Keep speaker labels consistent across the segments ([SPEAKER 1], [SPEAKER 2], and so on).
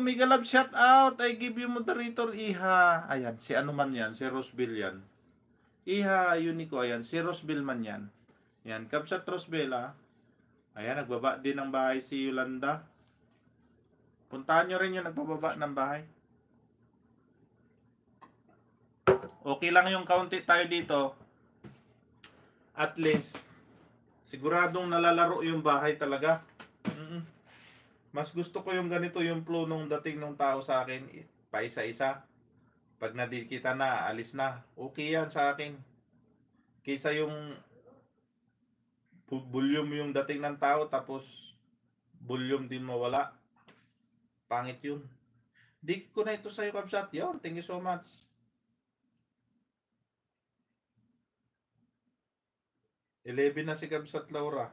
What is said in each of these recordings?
[SPEAKER 1] Mega Love shout out. I give you moderator, Iha. Ayan, si ano man yan, si Roseville yan. Iha, Unico, ayan, si Roseville man yan. Yan, Kapsat Roseville, ah. Ayan, nagbaba din ng bahay si Yolanda. Puntahan nyo rin yung nagbababa ng bahay. Okay lang yung kaunti tayo dito. At least, siguradong nalalaro yung bahay talaga. Mas gusto ko yung ganito, yung flow nung dating ng tao sa akin. Paisa-isa. Pag nadikita na, alis na. Okay yan sa akin. Kaysa yung volume yung dating ng tao tapos volume din mawala. Pangit yun. Di ko na ito sa'yo, Kabsat. Yun, thank you so much. Eleven na si Kabsat Laura.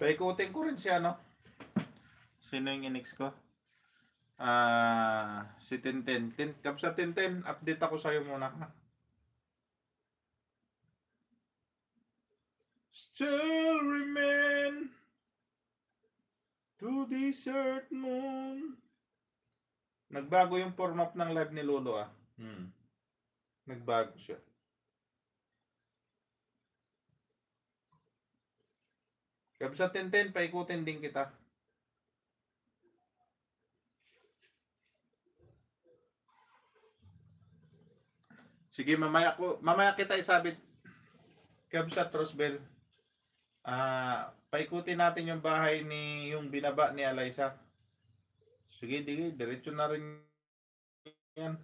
[SPEAKER 1] Paikutin ko rin siya, no? Sino yung inix ko? Si Tintin. Kabsat Tintin, update ako sa'yo muna, ha? Still remain to desert moon. Nagbago yung format ng live ni Lolo, ah. Nagbago siya. Kabsat Tintin, paikutin din kita. Sige, mamaya kita isabit. Kabsat Rosbel. Paikutin natin yung bahay ni yung binaba ni Alaysa. Sige, diretso na rin yan.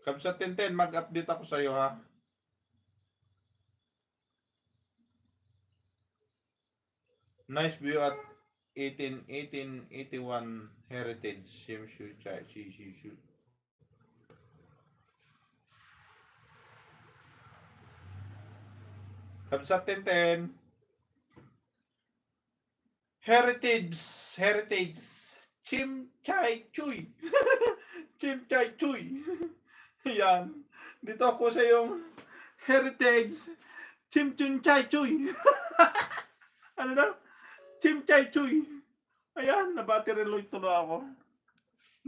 [SPEAKER 1] Kabsat Tintin, mag-update ako sa iyo, ha. Nice view at 1881 Heritage Shimshu Chai Shishu. Kabsat Tintin. Heritage Chim Chai Chuy. Chim Chai Chuy. Yan. Dito ako sa yung Heritage Chim Chun Chai Chuy. Ano daw? Chim Chai Chuy. Ayan, na-battery low ito na ako.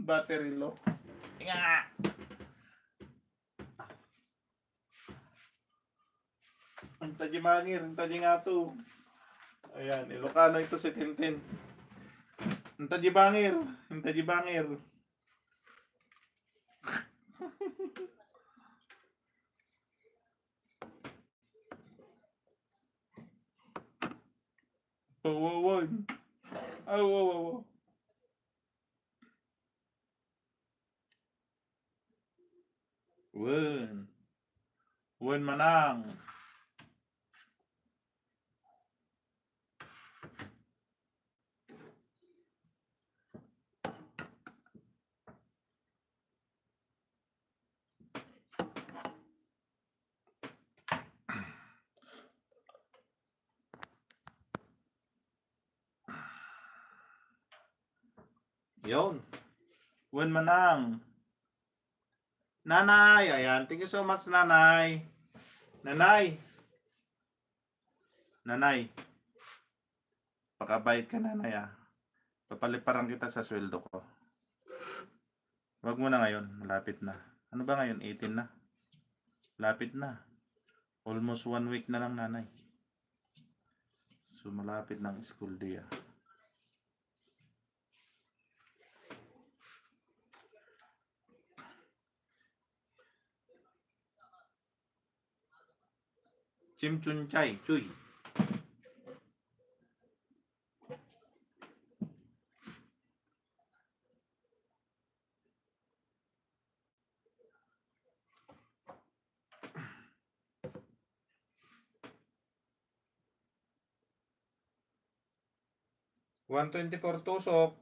[SPEAKER 1] Battery low. Nga. Ang tajimangir, ang tajingato. Ayan, Ilocano ito si Tintin. Ang tajibangir, ang tajibangir. Wow. Ay, wow. Wen manang. Yun. Wen manang. Nanay, ayan. Thank you so much, Nanay. Nanay. Pakabait ka, Nanay, ah. Papaliparan kita sa sweldo ko. Wag mo na ngayon. Malapit na. Ano ba ngayon? 18 na. Lapit na. Almost 1 week na lang, Nanay. So, malapit ng school day, ah. Chim Chun Chai Chuy. $124 tusok.